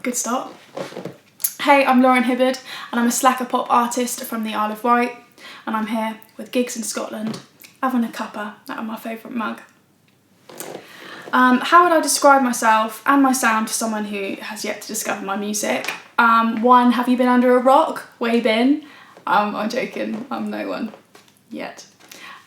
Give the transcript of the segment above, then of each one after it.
Good start. Hey, I'm Lauran Hibberd and I'm a slacker pop artist from the Isle of Wight, and I'm here with gigs in Scotland, having a cuppa out of my favourite mug. How would I describe myself and my sound to someone who has yet to discover my music? One, have you been under a rock? Where you been? I'm joking, I'm no one yet.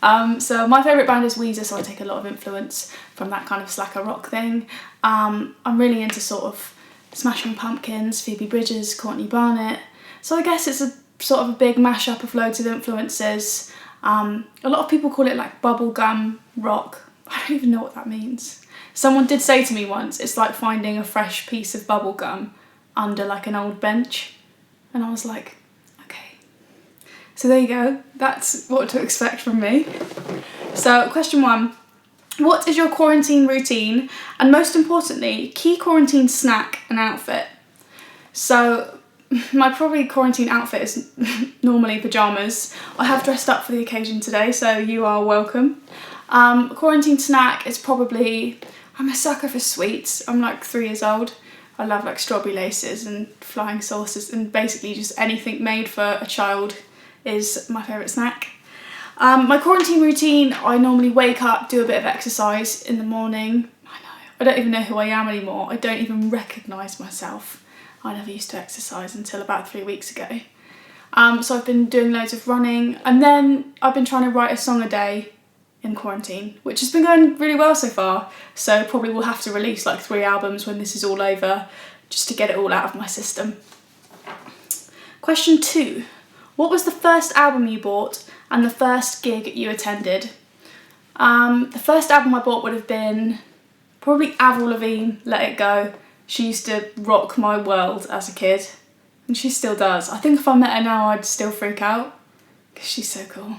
So my favourite band is Weezer, so I take a lot of influence from that kind of slacker rock thing. I'm really into sort of Smashing Pumpkins, Phoebe Bridgers, Courtney Barnett. So I guess it's a sort of a big mashup of loads of influences. A lot of people call it like bubblegum rock. I don't even know what that means. Someone did say to me once, it's like finding a fresh piece of bubblegum under like an old bench. And I was like, okay. So there you go, that's what to expect from me. So question 1, what is your quarantine routine? And most importantly, key quarantine snack and outfit. So my probably quarantine outfit is normally pyjamas. I have dressed up for the occasion today, so you are welcome. Quarantine snack is probably, I'm a sucker for sweets. I'm like 3 years old. I love like strawberry laces and flying saucers, and basically just anything made for a child is my favourite snack. My quarantine routine, I normally wake up, do a bit of exercise in the morning. I don't even know who I am anymore. I don't even recognise myself. I never used to exercise until about 3 weeks ago. So I've been doing loads of running, and then I've been trying to write a song a day in quarantine, which has been going really well so far. So probably we'll have to release like 3 albums when this is all over, just to get it all out of my system. Question 2, what was the first album you bought and the first gig you attended? The first album I bought would have been probably Avril Lavigne, Let It Go. She used to rock my world as a kid, and she still does. I think if I met her now I'd still freak out, because she's so cool.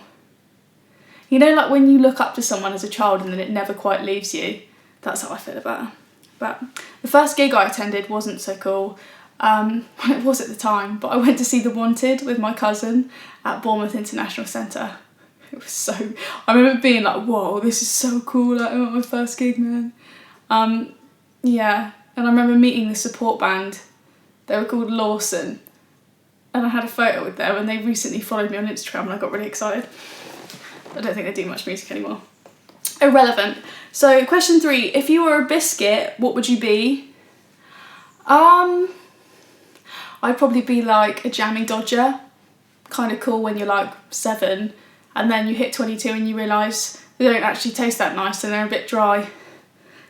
You know, like when you look up to someone as a child and then it never quite leaves you, that's how I feel about her. But the first gig I attended wasn't so cool. It was at the time, but I went to see The Wanted with my cousin at Bournemouth International Centre. It was so, I remember being like, whoa, this is so cool, like, oh, my first gig, man. Yeah, and I remember meeting the support band. They were called Lawson, and I had a photo with them, and they recently followed me on Instagram, and I got really excited. I don't think they do much music anymore. Irrelevant. So question 3, if you were a biscuit, what would you be? I'd probably be like a jammy dodger. Kind of cool when you're like 7, and then you hit 22 and you realise they don't actually taste that nice and they're a bit dry.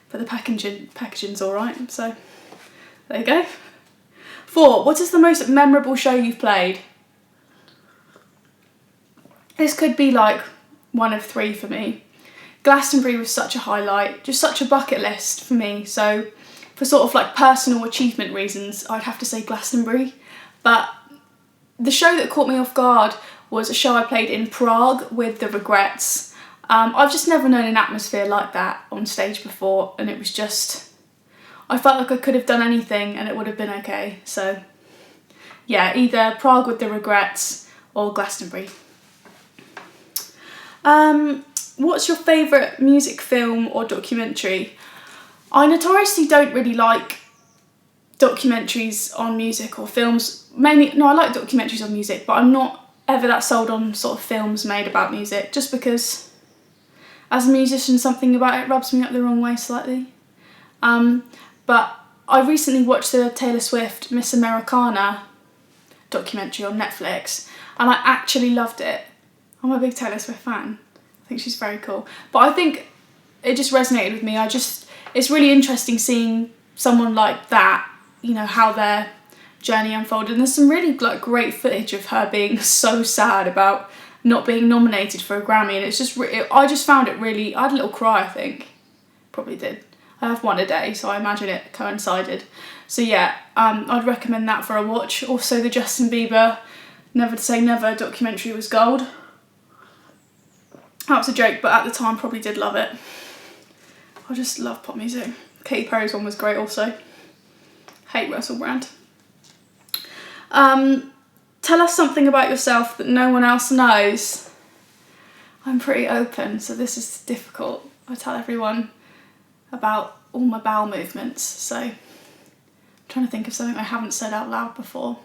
But the packaging's alright, so there you go. 4, what is the most memorable show you've played? This could be like one of 3 for me. Glastonbury was such a highlight, just such a bucket list for me, so for sort of like personal achievement reasons, I'd have to say Glastonbury. But the show that caught me off guard was a show I played in Prague with The Regrets. I've just never known an atmosphere like that on stage before, and it was just, I felt like I could have done anything and it would have been okay. So yeah, either Prague with The Regrets or Glastonbury. What's your favourite music film or documentary? I notoriously don't really like documentaries on music or films. Mainly, no, I like documentaries on music, but I'm not ever that sold on sort of films made about music, just because as a musician something about it rubs me up the wrong way slightly. But I recently watched the Taylor Swift Miss Americana documentary on Netflix, and I actually loved it. I'm a big Taylor Swift fan. I think she's very cool. But I think it just resonated with me. It's really interesting seeing someone like that, you know, how their journey unfolded. And there's some really like great footage of her being so sad about not being nominated for a Grammy, and it's just, I just found it really, I had a little cry, I think. Probably did. I have one a day, so I imagine it coincided. So yeah, I'd recommend that for a watch. Also the Justin Bieber Never to Say Never documentary was gold. That was a joke, but at the time probably did love it. I just love pop music. Katy Perry's one was great also. Hate Russell Brand. Tell us something about yourself that no one else knows. I'm pretty open, so this is difficult. I tell everyone about all my bowel movements, so trying to think of something I haven't said out loud before.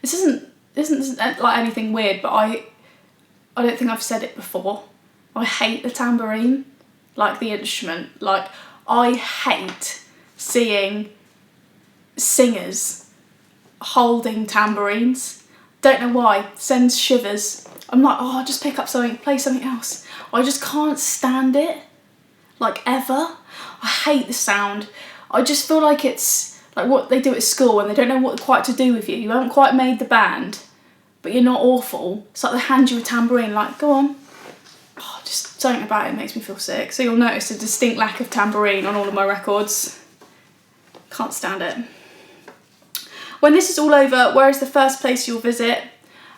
This isn't like anything weird, but I don't think I've said it before. I hate the tambourine, like the instrument. Like, I hate seeing singers holding tambourines. Don't know why, sends shivers. I'm like, oh, just pick up something, play something else. I just can't stand it, like, ever. I hate the sound. I just feel like it's like what they do at school and they don't know what quite to do with you. You haven't quite made the band, but you're not awful. It's like they hand you a tambourine, like, go on. Oh, just something about it makes me feel sick. So you'll notice a distinct lack of tambourine on all of my records. Can't stand it. When this is all over, where is the first place you'll visit?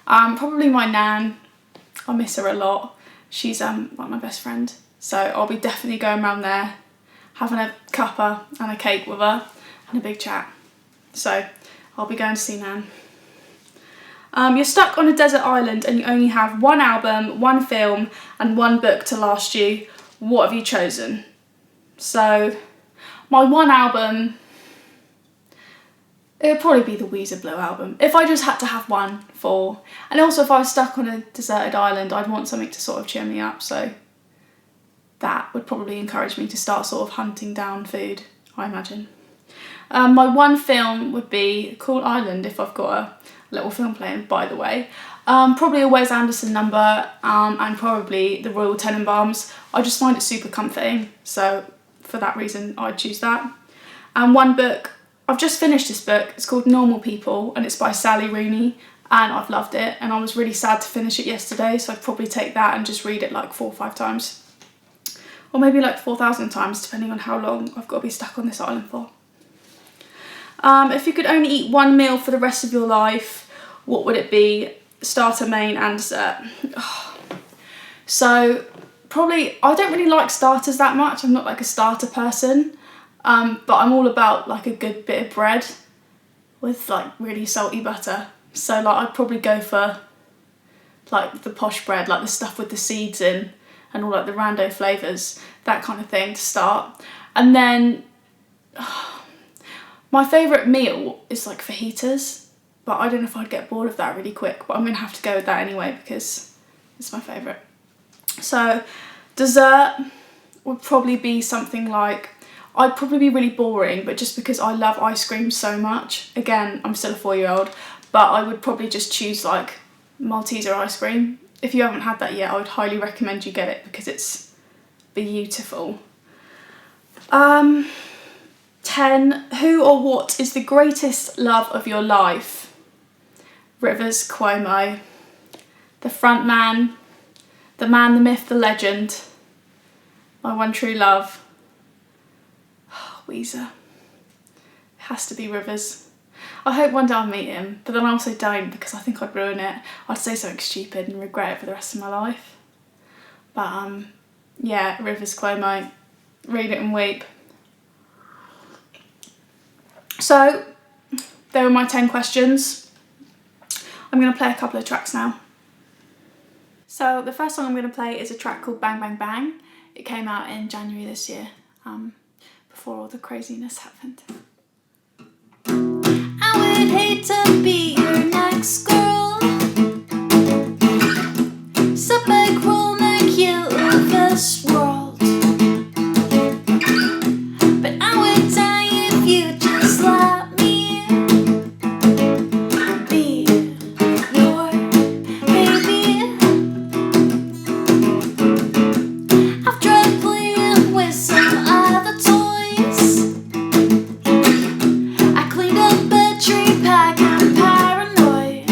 Probably my nan. I miss her a lot. She's like my best friend. So I'll be definitely going around there, having a cuppa and a cake with her and a big chat. So I'll be going to see Nan. You're stuck on a desert island and you only have one album, one film and one book to last you. What have you chosen? So my one album, it would probably be the Weezer Blue album. If I just had to have one for, and also if I was stuck on a deserted island, I'd want something to sort of cheer me up. So that would probably encourage me to start sort of hunting down food, I imagine. My one film would be Cool Island, if I've got a little film playing, by the way. Probably a Wes Anderson number, and probably the Royal Tenenbaums. I just find it super comforting, so for that reason I'd choose that. And one book, I've just finished this book, it's called Normal People and it's by Sally Rooney and I've loved it and I was really sad to finish it yesterday, so I'd probably take that and just read it like 4 or 5 times. Or maybe like 4,000 times, depending on how long I've got to be stuck on this island for. If you could only eat one meal for the rest of your life, what would it be? Starter, main and dessert. Oh. So probably, I don't really like starters that much. I'm not like a starter person, but I'm all about like a good bit of bread with like really salty butter. So like I'd probably go for like the posh bread, like the stuff with the seeds in and all like the rando flavours, that kind of thing to start. And then my favourite meal is like fajitas, but I don't know if I'd get bored of that really quick, but I'm going to have to go with that anyway because it's my favourite. So dessert would probably be something like, I'd probably be really boring, but just because I love ice cream so much, again, I'm still a 4-year-old, but I would probably just choose like Malteser ice cream. If you haven't had that yet, I would highly recommend you get it because it's beautiful. 10, who or what is the greatest love of your life? Rivers Cuomo. The front man, the man, the myth, the legend. My one true love. Weezer. It has to be Rivers. I hope one day I'll meet him, but then I also don't because I think I'd ruin it. I'd say something stupid and regret it for the rest of my life. But yeah, Rivers Cuomo. Read it and weep. So, there were my 10 questions. I'm going to play a couple of tracks now. So the first song I'm going to play is a track called Bang Bang Bang. It came out in January this year, before all the craziness happened. I would hate to be your next girl. So big will make you of this world. But I would die if you just let me be your baby. I've tried playing with some other toys. I cleaned up a tree pack, I'm paranoid.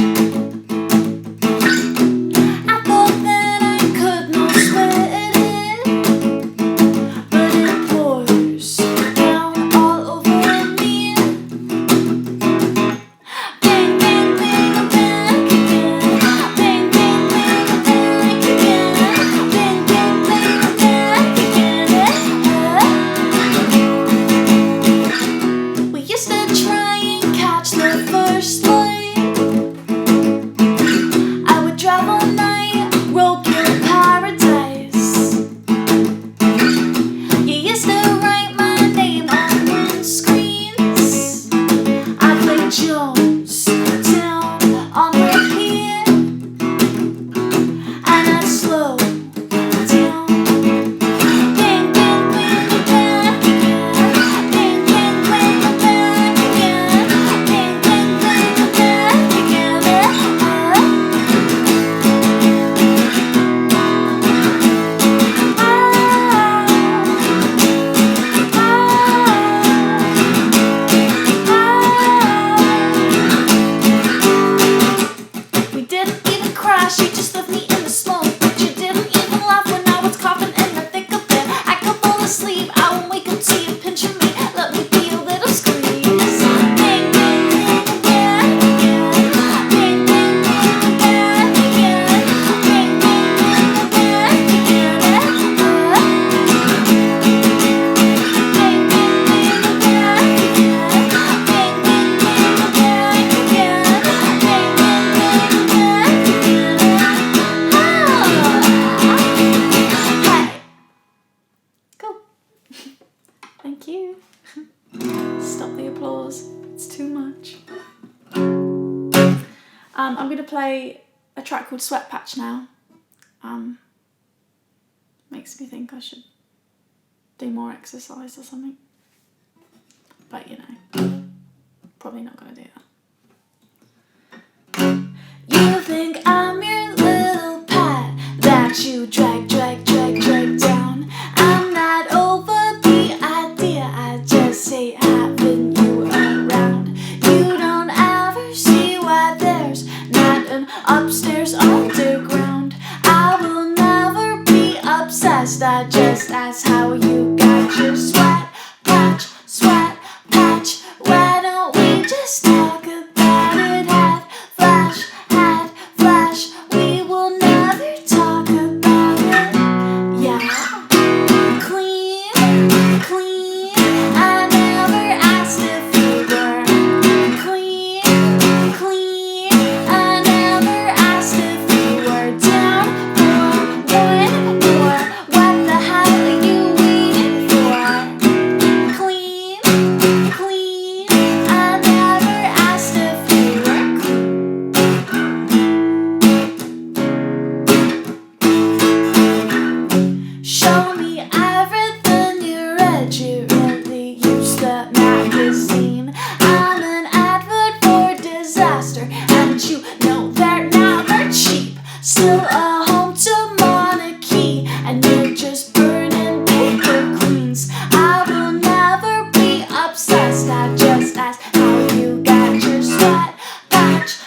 I'm going to play a track called Sweat Patch now. Makes me think I should do more exercise or something. But you know, probably not going to do that. You think I'm your little pet that you drag down. I'm not over the idea, I just hate having you around. You don't ever see why there's not an upstairs underground. I will never be obsessed, I just ask how you got your sweat patch. Why don't we just talk about it? Had flash, we will never talk about it. Yeah. Clean, I never asked if you were clean, I never asked if you were down for one more. What the hell are you waiting for? Clean, I never asked if you were clean. Show me everything you read, you really used the magazine. I'm an advert for disaster, and you know they're never cheap. Still a home to monarchy, and you're just burning paper queens. I will never be obsessed, I just ask how you got your sweat patch.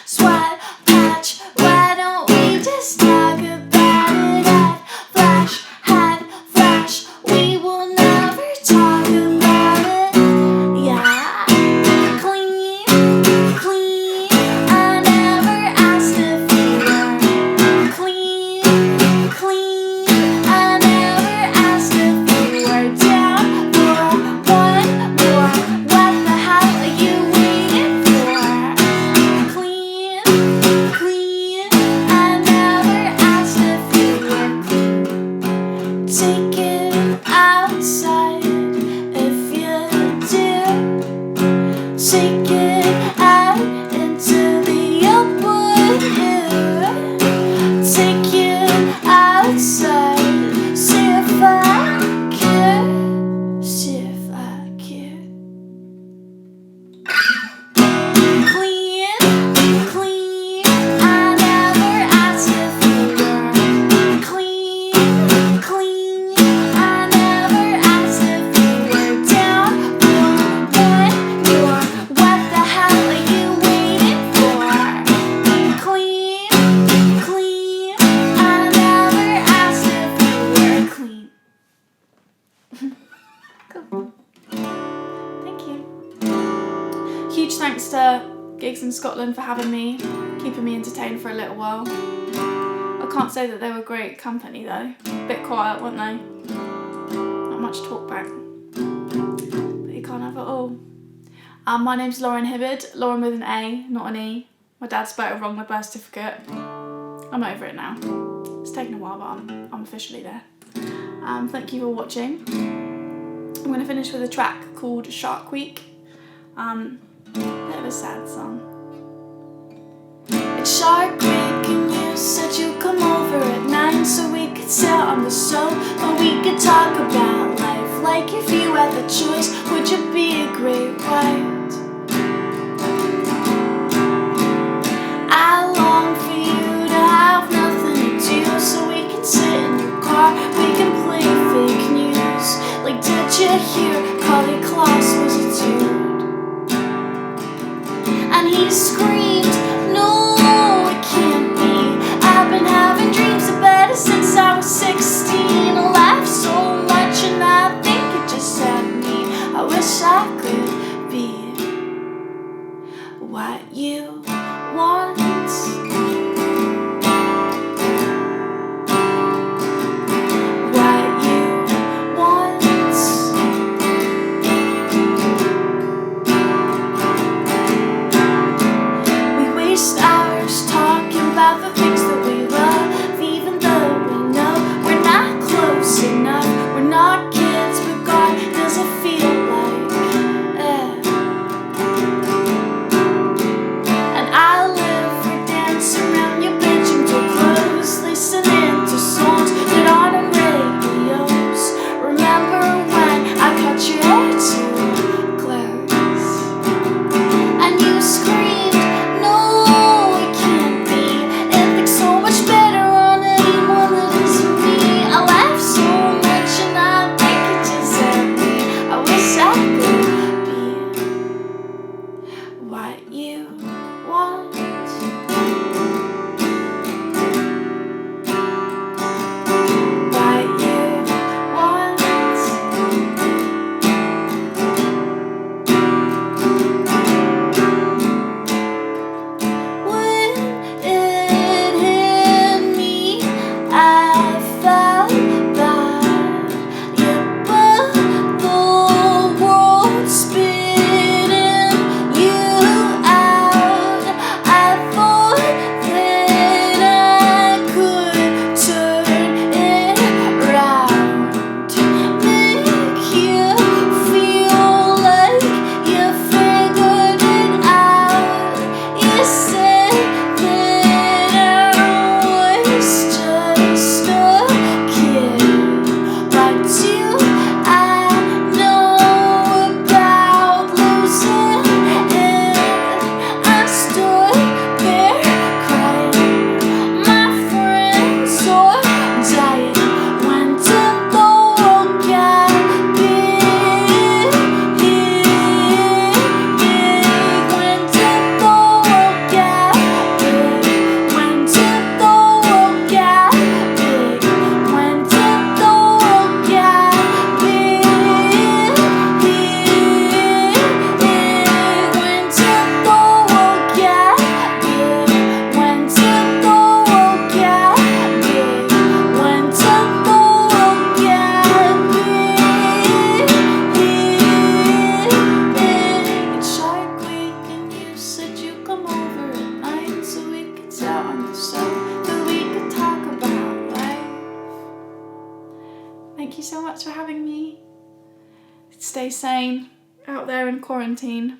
Why don't we just talk about it? Had flash, we will never talk about it. Yeah. Clean, I never asked if you were clean, I never asked if you were down for one more. What the hell are you waiting for? Clean, I never asked if you were clean. Take it outside if you do. Take it out into the open air. Take it outside. See if I care. See if I care. Clean, I never asked if you were clean, I never asked if you were down for one more. What the hell are you waiting for? Clean, I never asked if you were clean. Cool. Thank you. Huge thanks to Gigs in Scotland for having me, keeping me entertained for a little while. I can't say that they were great company though. Bit quiet, weren't they? Not much talk back. But you can't have it all. My name's Lauran Hibberd. Lauran with an A, not an E. My dad spelled it wrong on my birth certificate. I'm over it now. It's taken a while, but I'm officially there. Thank you for watching. I'm going to finish with a track called Shark Week. Bit of a sad song. It's Shark Week and you said you'd come over at 9 so we could sit on the sofa, we could talk about life. Like if you had the choice, would you be a great white? I long for you to have nothing to do, so we can sit in your car, we can play fake news. Like did you hear Carly Kloss was a dude? And he screamed, no, it can't be. I've been having dreams about it since I was 16. I laughed so much and I think it just had me. I wish I could be what you want. What you want. so much for having me. Stay sane out there in quarantine.